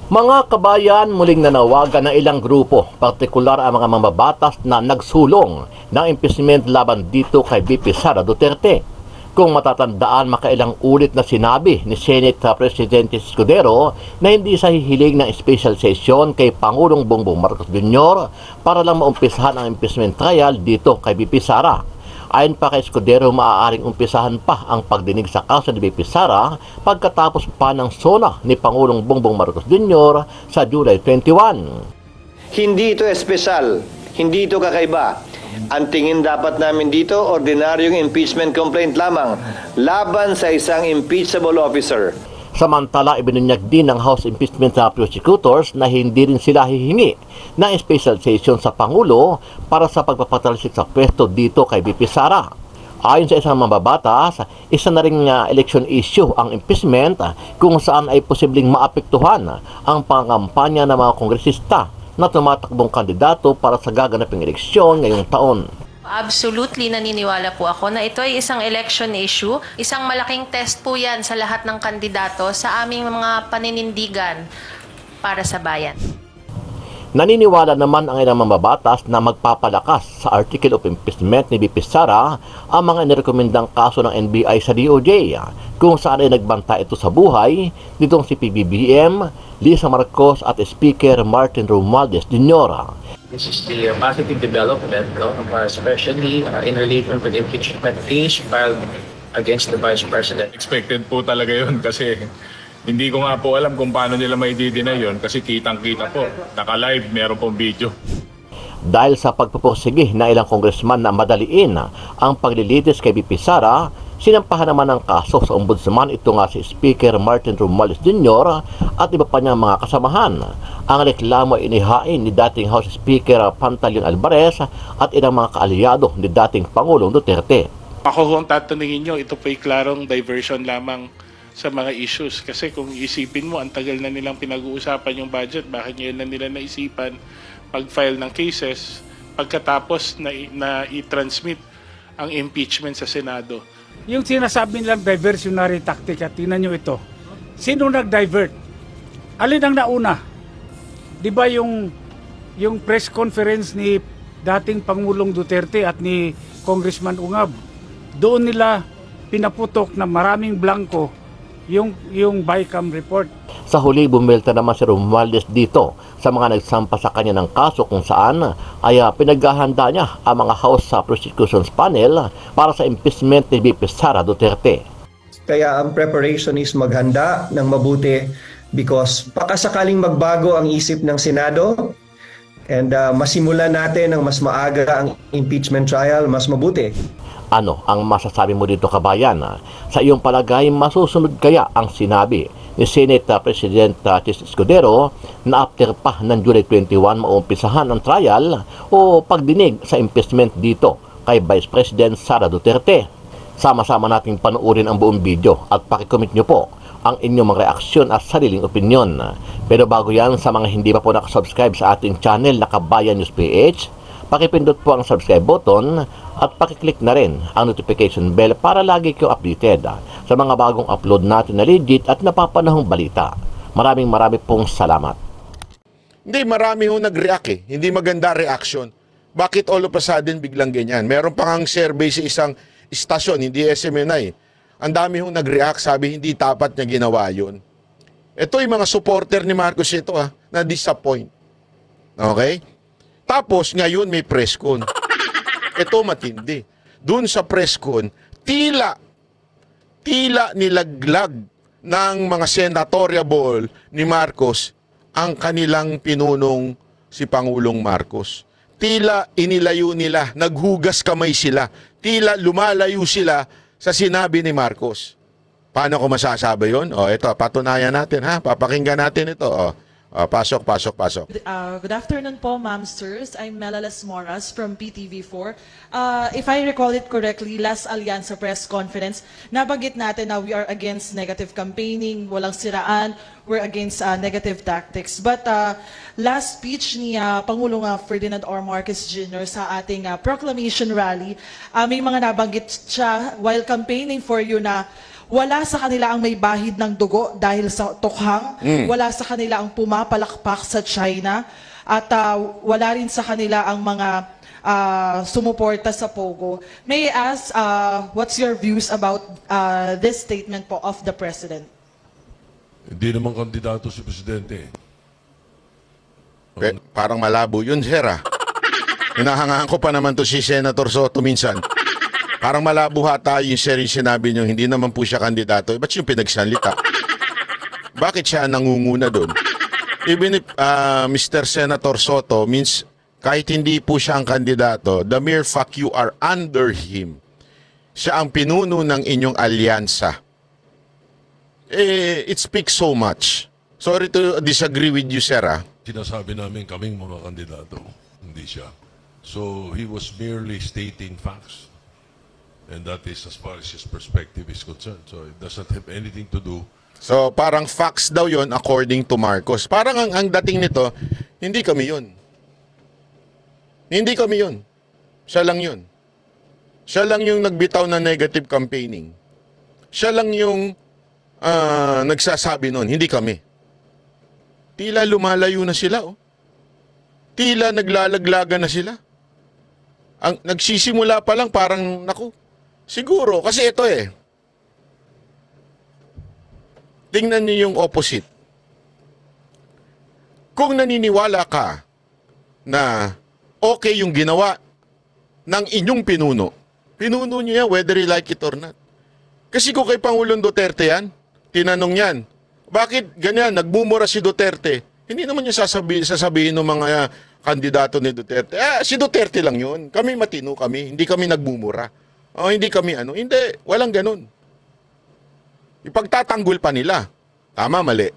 Mga kabayan, muling nanawagan ng ilang grupo, partikular ang mga mambabatas na nagsulong ng impeachment laban dito kay VP Sara Duterte. Kung matatandaan, makailang ulit na sinabi ni Senate Presidente Escudero na hindi sa hihiling ng special session kay Pangulong Bongbong Marcos Jr. para lang maumpisahan ang impeachment trial dito kay VP Sara. Ayon pa kay Escudero, maaaring umpisahan pa ang pagdinig sa kaso ni VP Sara pagkatapos pa ng SONA ni Pangulong Bongbong Marcos Jr. sa July 21. Hindi ito espesyal, hindi ito kakaiba. Ang tingin dapat namin dito, ordinaryong impeachment complaint lamang laban sa isang impeachable officer. Samantala, ibinunyag din ng House Impeachment Prosecutors na hindi rin sila hihingi ng special session sa Pangulo para sa pagpapatalsik sa pwesto dito kay VP Sara. Ayon sa isang mambabatas, isa na ring election issue ang impeachment kung saan ay posibleng maapektuhan ang pangampanya ng mga kongresista na tumatakbong kandidato para sa gaganaping eleksyon ngayong taon. Absolutely naniniwala po ako na ito ay isang election issue. Isang malaking test po yan sa lahat ng kandidato sa aming mga paninindigan para sa bayan. Naniniwala naman ang ilang mambabatas na magpapalakas sa Article of Impeachment ni VP Sara ang mga inirekomendang kaso ng NBI sa DOJ, kung saan ay nagbanta ito sa buhay nitong si PBBM, Lisa Marcos at Speaker Martin Romualdez Jr. This is the positive development, especially in relation with the impeachment case filed against the Vice President. Expected po talaga yun kasi hindi ko nga po alam kung paano nila may deny yun kasi kitang-kita po. Naka-live, meron pong video. Dahil sa pagpupursige na ilang congressman na madaliin ang paglilitis kay VP Sara, sinampahan naman ng kaso sa ombudsman ito nga si Speaker Martin Romualdez Jr. at iba pa niyang mga kasamahan. Ang reklamo ay inihain ni dating House Speaker Pantaleon Alvarez at ilang mga kaalyado ni dating Pangulong Duterte. Ako kung tatanungin nyo, ito po'y klarong diversion lamang sa mga issues. Kasi kung isipin mo, ang tagal na nilang pinag-uusapan yung budget, bakit ngayon na nila naisipan pag-file ng cases pagkatapos na i-transmit ang impeachment sa Senado. Yung sinasabi nilang diversionary tactic, at tingnan nyo ito. Sino nag-divert? Alin ang nauna? Di ba yung press conference ni dating Pangulong Duterte at ni Congressman Ungab? Doon nila pinaputok na maraming blanco yung BICAM report. Sa huli, bumelta naman si Romualdez dito sa mga nagsampa sa kanya ng kaso kung saan ay pinaghahanda niya ang mga House Prosecutions Panel para sa impeachment ni VP Sara Duterte. Kaya ang preparation is maghanda ng mabuti because pakasakaling magbago ang isip ng Senado and masimulan natin ng mas maaga ang impeachment trial, mas mabuti. Ano ang masasabi mo dito, kabayan? Sa iyong palagay, masusunod kaya ang sinabi ni Senate President Escudero na after pa ng July 21 maumpisahan ang trial o pagdinig sa impeachment dito kay Vice President Sara Duterte? Sama-sama nating panuorin ang buong video at pakicomment nyo po ang inyong mga reaksyon at sariling opinyon. Pero bago yan, sa mga hindi pa po nakasubscribe sa ating channel na Kabayan News PH, pakipindot po ang subscribe button at pakiclick na rin ang notification bell para lagi kayo updated sa mga bagong upload natin na legit at napapanahong balita. Maraming pong salamat. Hindi, marami hong nag-react eh. Hindi maganda reaction. Bakit all of a sudden biglang ganyan? Meron pang survey sa isang istasyon, hindi SMNI. Ang dami hong nag-react, sabi hindi dapat niya ginawa yun. Ito yung mga supporter ni Marcos ito na-disappoint. Okay? Tapos ngayon may press con. Ito matindi. Doon sa press con, tila nilaglag ng mga senatoriable ni Marcos ang kanilang pinunong si Pangulong Marcos. Tila inilayo nila, naghugas kamay sila. Tila lumalayo sila sa sinabi ni Marcos. Paano ko masasabi yun? Ito, patunayan natin ha. Papakinggan natin ito. Pasok. Good afternoon po, ma'am, sirs. I'm Melalas Moras from PTV4. If I recall it correctly, last Alyansa press conference, nabanggit natin na we are against negative campaigning, walang siraan, we're against negative tactics. But last speech ni Pangulong Ferdinand R. Marcos Jr. sa ating proclamation rally, may mga nabanggit siya while campaigning for you na Wala sa kanila ang may bahid ng dugo dahil sa tukhang, wala sa kanila ang pumapalakpak sa China, at wala rin sa kanila ang mga sumuporta sa Pogo. May I ask, what's your views about this statement po of the President? Hindi naman kandidato si Presidente. Parang malabo yun, sir, ah. Hinahangaan ko pa naman to si Senator Soto minsan. Parang malabo hata yung sir yung sinabi nyo, hindi naman po siya kandidato. Ba't yung pinagsalita? Bakit siya nangunguna doon? Even if Mr. Senator Soto means kahit hindi po siya ang kandidato, the mere fact you are under him, siya ang pinuno ng inyong alyansa, it speaks so much. Sorry to disagree with you, sir, ah. Sinasabi namin kaming mga kandidato, hindi siya. So he was merely stating facts. And that is as far as his perspective is concerned. So it doesn't have anything to do. So parang facts daw yon according to Marcos. Parang ang dating nito, hindi kami yun. Hindi kami yun. Siya lang yun. Siya lang yung nagbitaw ng negative campaigning. Siya lang yung nagsasabi nun, hindi kami. Tila lumalayo na sila, oh. Tila naglalaglagan na sila. Ang nagsisimula pa lang parang, naku, siguro, kasi ito eh. Tingnan niyo yung opposite. Kung naniniwala ka na okay yung ginawa ng inyong pinuno, pinuno niyo yan whether you like it or not. Kasi kung kay Pangulong Duterte yan, tinanong yan, bakit ganyan, nagmumura si Duterte? Hindi naman niya sasabihin ng mga kandidato ni Duterte. Si Duterte lang yun. Kami matino kami. Hindi kami nagmumura. Hindi kami ano. Hindi, walang ganun. Ipagtatanggol pa nila. Tama, mali.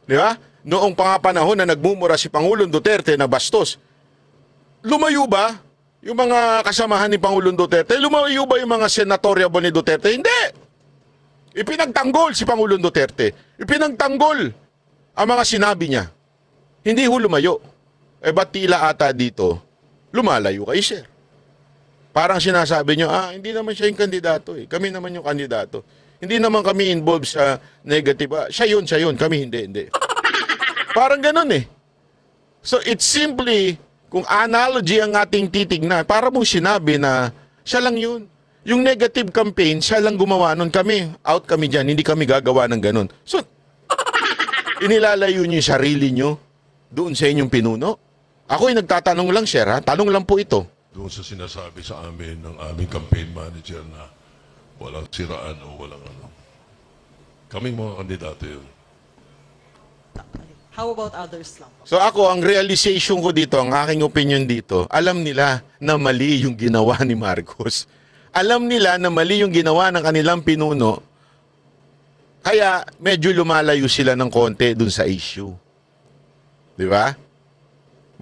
Di ba? Noong pangapanahon na nagmumura si Pangulong Duterte na bastos, lumayo ba yung mga kasamahan ni Pangulong Duterte? Lumayo ba yung mga senatoriable ni Duterte? Hindi. Ipinagtanggol si Pangulong Duterte. Ipinagtanggol ang mga sinabi niya. Hindi ho lumayo. Ba't tila ata dito, lumalayo kayo, sir? Parang sinasabi niyo, hindi naman siya yung kandidato eh. Kami naman yung kandidato. Hindi naman kami involved sa negative. Siya yun. Kami hindi. Parang ganun eh. So it's simply, kung analogy ang ating titignan, para mong sinabi na siya lang yun. Yung negative campaign, siya lang gumawa nun. Kami, out kami dyan. Hindi kami gagawa ng ganun. So, inilalayo niyo yung sarili niyo doon sa inyong pinuno. Ako'y nagtatanong lang, sir, ha? Tanong lang po ito. Doon sa sinasabi sa amin ng aming campaign manager na walang siraan o walang ano. Kaming mga kandidato yun. How about others lang? So ako, ang realization ko dito, ang aking opinion dito, alam nila na mali yung ginawa ni Marcos. Alam nila na mali yung ginawa ng kanilang pinuno, kaya medyo lumalayo sila ng konti dun sa issue. Di ba?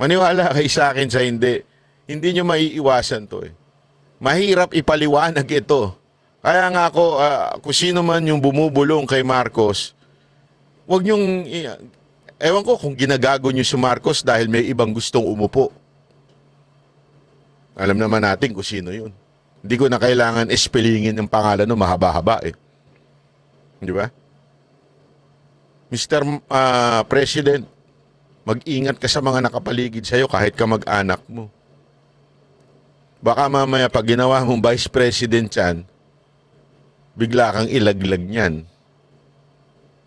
Maniwala kayo sa akin sa hindi. Hindi nyo maiiwasan to eh. Mahirap ipaliwanag ito. Kaya nga ako, kung sino man yung bumubulong kay Marcos, wag nyong, ewan ko kung ginagago nyo si Marcos dahil may ibang gustong umupo. Alam naman natin kung sino yun. Hindi ko na kailangan espelingin ng pangalan no, mahaba-haba eh. Di ba? Mr. President, mag-ingat ka sa mga nakapaligid sa'yo kahit ka mag-anak mo. Baka mamaya pag ginawa mong Vice President yan, bigla kang ilaglag niyan.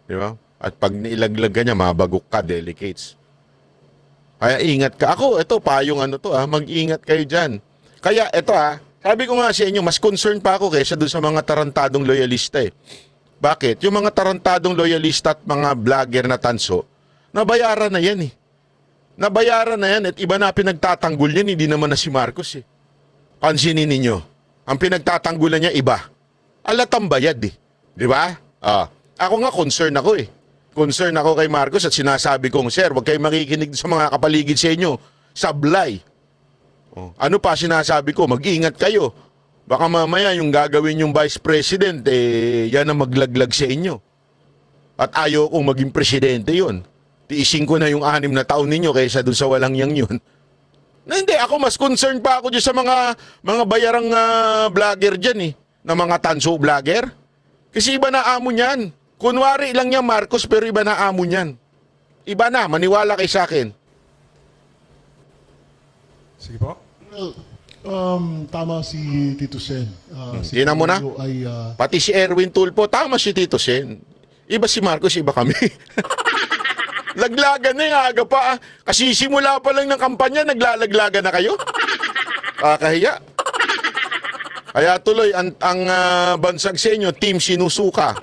Di ba? At pag nailaglag ka niya, mabagok ka, delicates. Kaya ingat ka. Ako, ito, payong ano to, mag-ingat kayo dyan. Kaya, ito sabi ko nga sa inyo, mas concerned pa ako kaysa doon sa mga tarantadong loyalista eh. Bakit? Yung mga tarantadong loyalista at mga vlogger na tanso, nabayaran na yan eh. Nabayaran na yan at iba na pinagtatanggol yan, hindi naman na si Marcos eh. Pansinin ninyo, ang pinagtatanggulan niya iba. Alatang bayad eh. Di ba? Ako nga concerned ako eh. Concerned ako kay Marcos at sinasabi kong, sir, huwag kayo makikinig sa mga kapaligid sa inyo. Sablay. Ano pa sinasabi ko? Mag-ingat kayo. Baka mamaya yung gagawin yung Vice President, yan ang maglaglag sa inyo. At ayaw kong maging presidente yun. Tiisin ko na yung 6 na taon ninyo kaysa dun sa walang yang yun. Na hindi, ako mas concerned pa ako dyan sa mga bayarang vlogger dyan eh. Na mga tanso vlogger. Kasi iba na amo niyan. Kunwari lang niya Marcos pero iba na amo niyan. Iba na, maniwala kay sa akin. Sige po. Well, tama si Tito Sen. Tingnan mo na. Ay, Pati si Erwin Tulfo, tama si Tito Sen. Iba si Marcos, iba kami. Laglagan na yung aga pa. Kasi simula pa lang ng kampanya, naglalaglagan na kayo. Kakahiya. Kaya tuloy, ang bansag sa inyo, Team Sinusuka.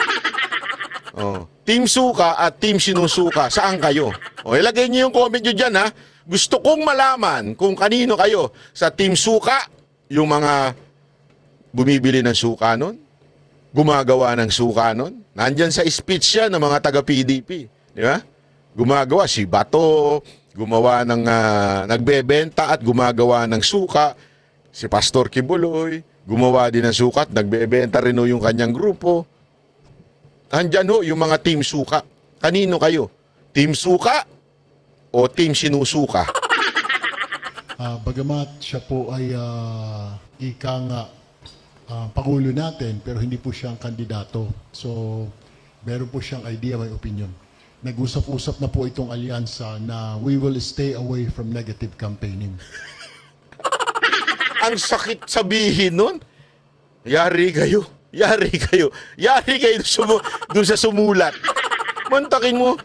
Oh. Team Suka at Team Sinusuka, saan kayo? O, ilagay niyo yung comment nyo dyan, ha? Gusto kong malaman kung kanino kayo. Sa Team Suka, yung mga bumibili ng suka nun, gumagawa ng suka nun. Nandyan sa speech yan ng mga taga-PDP. Di ba? Gumagawa si Bato, gumawa ng nagbebenta at gumagawa ng suka. Si Pastor Kibuloy, gumawa din ng suka at nagbebenta rin yung kanyang grupo. Nandyan ho yung mga Team Suka. Kanino kayo? Team Suka o Team Sinusuka? bagamat siya po ay ika nga Pangulo natin, pero hindi po siyang kandidato. So, meron po siyang idea, may opinion. Nag-usap-usap na po itong alyansa na we will stay away from negative campaigning. Ang sakit sabihin nun. Yari kayo. Yari kayo. Yari kayo doon sa sumulat. Mantakin mo.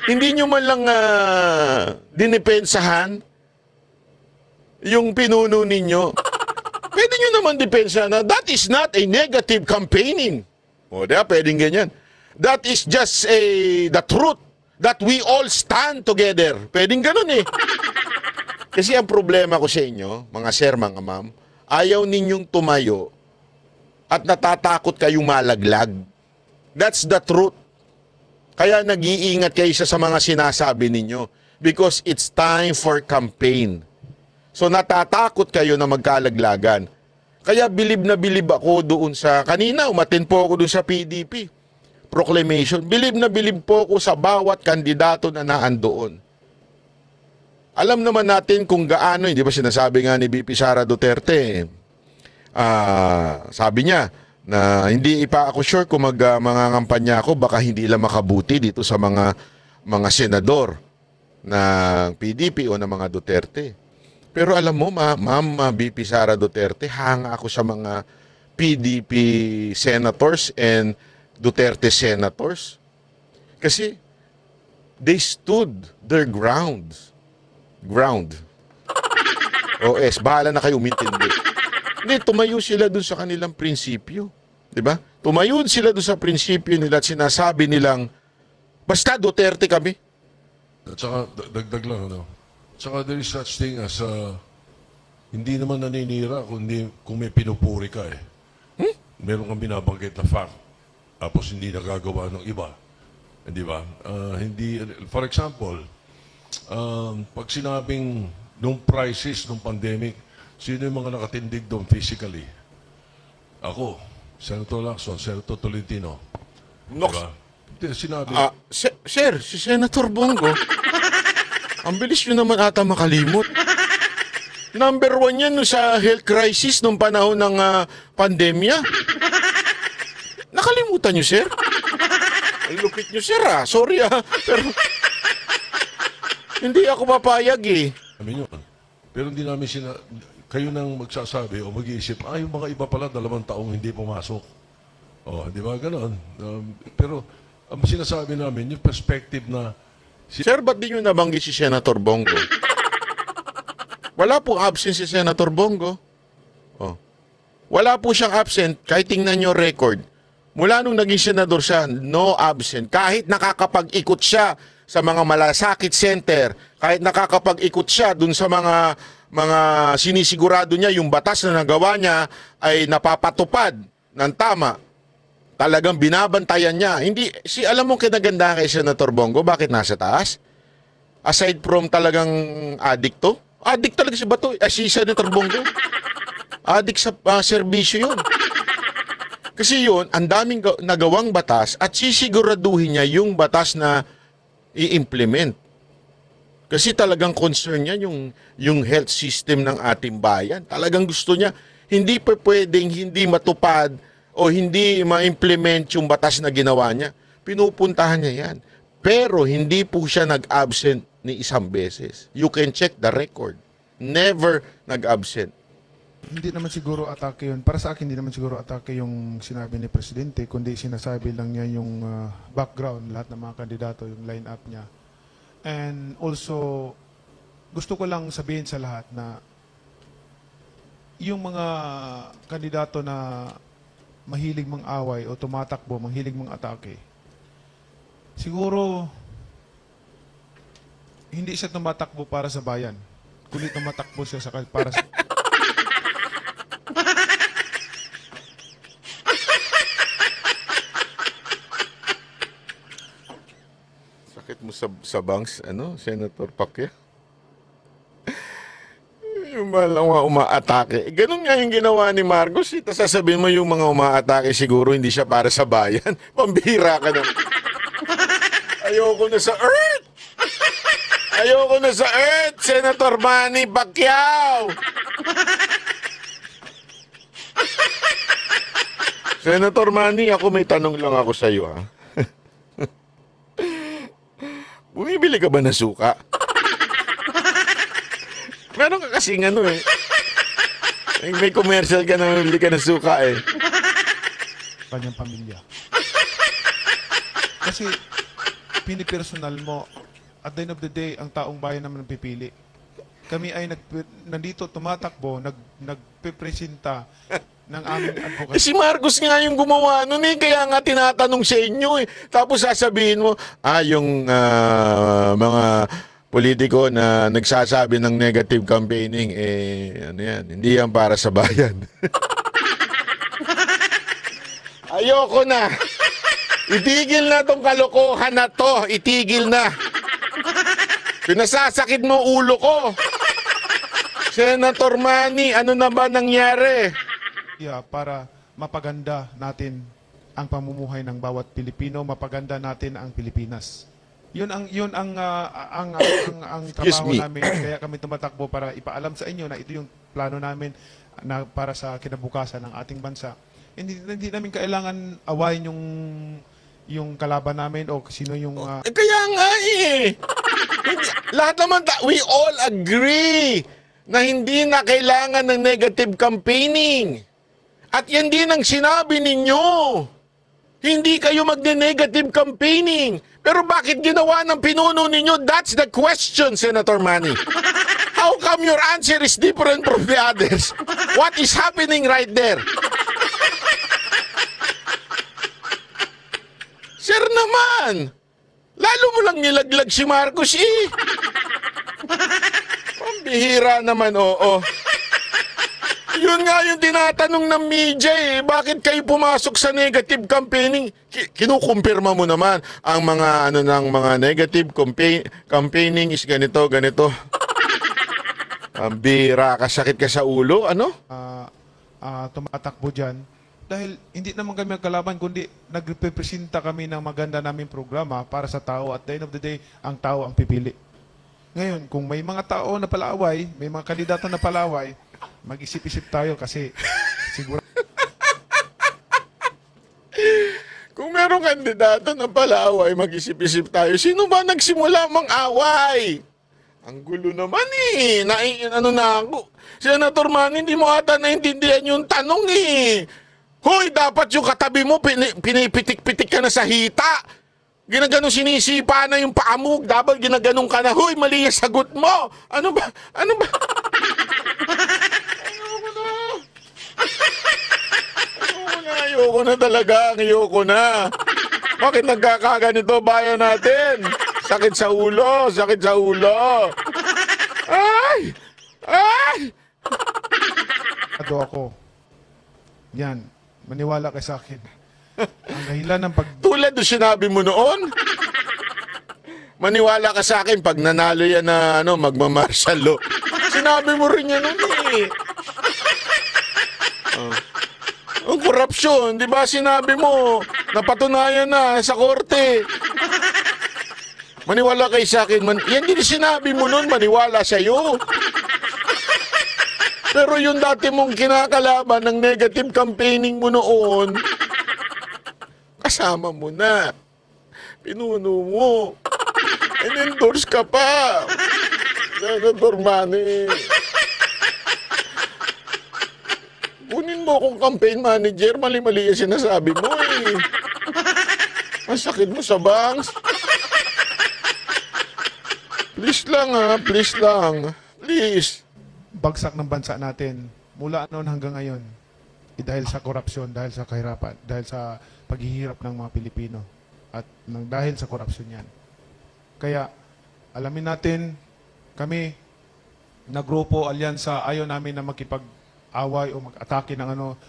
Hindi nyo man lang dinipensahan yung pinuno ninyo. Pwede nyo naman depensa na that is not a negative campaigning. O, diba? Pwedeng ganyan. That is just the truth that we all stand together. Pwedeng ganun eh. Kasi ang problema ko sa inyo, mga sir, mga ma'am, ayaw ninyong tumayo at natatakot kayong malaglag. That's the truth. Kaya nag-iingat kayo sa mga sinasabi ninyo because it's time for campaign. So natatakot kayo na magkalaglagan. Kaya bilib na bilib ako doon sa, kanina umatin po ako doon sa PDP proclamation. Bilib na bilib po ako sa bawat kandidato na naandoon. Alam naman natin kung gaano, hindi ba sinasabi nga ni VP Sara Duterte, sabi niya na hindi pa ako sure kung mga kampanya ako, baka hindi lang makabuti dito sa mga senador ng PDP o ng mga Duterte. Pero alam mo, Ma'am VP Sara Duterte, hanga ako sa mga PDP senators and Duterte senators. Kasi they stood their ground. OS, bahala na kayo umintindi. Hindi, tumayo sila dun sa kanilang prinsipyo. Diba? Tumayo sila dun sa prinsipyo nila at sinasabi nilang, basta Duterte kami. At saka, dagdag lang, ano? Tsaka there is such thing as hindi naman naninira kung may pinupuri ka eh. Meron kang binabanggit na fact tapos hindi nagagawa ng iba. Di ba? For example, pag sinabing nung crisis, nung pandemic, sino yung mga nakatindig doon physically? Ako, Senator Lacson, Senator Tolentino. Diba? Sinabi. Sir, si Senator Bongo. Ang bilis nyo naman ata makalimot. Number 1 yan sa health crisis nung panahon ng pandemya. Nakalimutan nyo, sir? Ay, lupit nyo, sir, Sorry, Pero, hindi ako papayag, eh. Amin yun. Pero hindi namin kayo nang magsasabi o mag-iisip, yung mga iba pala 2 taong hindi pumasok. Di ba? Ganon. Pero, ang sinasabi namin, yung perspective na Sir, ba't di nyo nabanggit si Senator Bongo? Wala po absent si Senator Bongo. Wala po siyang absent, kahit tingnan nyo record. Mula nung naging senador siya, no absent. Kahit nakakapag-ikot siya sa mga malasakit center, kahit nakakapag-ikot siya dun sa mga sinisigurado niya, yung batas na nagawa niya ay napapatupad ng tama. Talagang binabantayan niya. Hindi, alam mo kinaganda kay Senator Bongo, bakit nasa taas? Aside from talagang addict to? Addict talaga si Bato. Si Senator Bongo. Addict sa serbisyo yun. Kasi yun, ang daming nagawang batas at sisiguraduhin niya yung batas na i-implement. Kasi talagang concern niya yung health system ng ating bayan. Talagang gusto niya, hindi pa pwedeng hindi matupad o hindi ma-implement yung batas na ginawa niya, pinupuntahan niya yan. Pero hindi po siya nag-absent ni isang beses. You can check the record. Never nag-absent. Hindi naman siguro atake yun. Para sa akin, hindi naman siguro atake yung sinabi ni Presidente, kundi sinasabi lang niya yung background, lahat ng mga kandidato, yung line-up niya. And also, gusto ko lang sabihin sa lahat na yung mga kandidato na mahilig mang-away o tumatakbo, mahilig mang-atake, siguro, hindi siya tumatakbo para sa bayan, kundi tumatakbo siya para sa... Sakit mo sa bangs, Senator Pacquiao? Yung mga umaatake. Ganun nga yung ginawa ni Marcos. Tapos sasabihin mo yung mga umaatake siguro hindi siya para sa bayan. Pambihira ka na. Ayoko na sa Earth! Ayoko na sa Earth, Senator Manny Pacquiao! Senator Manny, ako may tanong lang ako sa iyo, ha? Bumibili ka ba ng suka? Meron ka kasing may commercial ka na bumibili ka ng suka eh. Kanyang pamilya. Kasi pinipersonal mo, at the end of the day, ang taong bayan naman ang pipili. Kami ay nandito tumatakbo, nagpipresenta ng aming advocacy. Si Marcos nga yung gumawa nun kaya nga tinatanong sa inyo Tapos sasabihin mo, yung mga politiko na nagsasabi ng negative campaigning, hindi yan para sa bayan. Ayoko na. Itigil na tong kalokohan na to. Itigil na. Pinasasakit mo ulo ko. Senator Manny, ano na ba nangyari? Para mapaganda natin ang pamumuhay ng bawat Pilipino, mapaganda natin ang Pilipinas. Yun ang trabaho namin. Kaya kami tumatakbo para ipaalam sa inyo na ito yung plano namin na para sa kinabukasan ng ating bansa. Hindi namin kailangan awayin yung kalaban namin o sino yung... Kaya nga lahat naman, we all agree na hindi na kailangan ng negative campaigning. At yan din ang sinabi ninyo. Hindi kayo magne-negative campaigning. Pero bakit ginawa ng pinuno ninyo? That's the question, Senator Manny. How come your answer is different from the others? What is happening right there? Sir naman, lalo mo lang nilaglag si Marcos Pambihira naman, oo. Yun nga yung tinatanong ng media Bakit kayo pumasok sa negative campaigning? Kinukumpirma mo naman ang mga mga negative campaigning is ganito. Pambihira ka, sakit ka sa ulo, tumatakbo dyan. Dahil hindi naman kami magkalaban, kundi nagrepresenta kami ng maganda naming programa para sa tao. At the end of the day, ang tao ang pipili. Ngayon, kung may mga tao na palaway, may mga kandidato na palaway, mag-isip-isip tayo kasi siguro... Kung merong kandidato na palaway, mag-isip-isip tayo. Sino ba nagsimula mang-away? Ang gulo naman ako. Senator Manny, hindi mo ata naintindihan yung tanong Hoy, dapat yung katabi mo, pinipitik-pitik ka na sa hita. Ginaganong sinisipa na yung paa mo. Dapat ginaganong ka na, hoy, mali yung sagot mo. Ano ba? Ayoko na talaga. Ayoko na. Bakit nagkakaganito bayan natin? Sakit sa ulo. Ay! Ako. Yan. Maniwala ka sa akin. Ang dahilan ng Tulad doon sinabi mo noon. Maniwala ka sa akin pag nanalo yan na magma-martial law. Sinabi mo rin yan noon Ang korupsyon, di ba sinabi mo? Napatunayan na sa korte. Maniwala kayo sa akin. Yan din sinabi mo noon, maniwala sa'yo. Pero yung dati mong kinakalaban ng negative campaigning mo noon, kasama mo na. Pinuno mo. In-endorse ka pa. Senator Manny. Kunin mo akong campaign manager, mali-mali yung sinasabi mo eh. Masakit mo sa bangs. Please lang please lang. Please. Bagsak ng bansa natin mula noon hanggang ngayon dahil sa korupsyon, dahil sa kahirapan, dahil sa paghihirap ng mga Pilipino at dahil sa korupsyon yan. Kaya alamin natin, kami na grupo, alyansa, ayaw namin na makipag-away o mag-atake ng ano.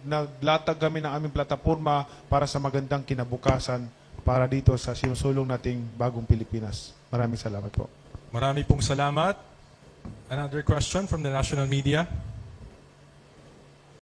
Naglatag kami ng aming plataforma para sa magandang kinabukasan para dito sa sinusulong nating bagong Pilipinas. Maraming salamat po. Marami pong salamat. Another question from the national media.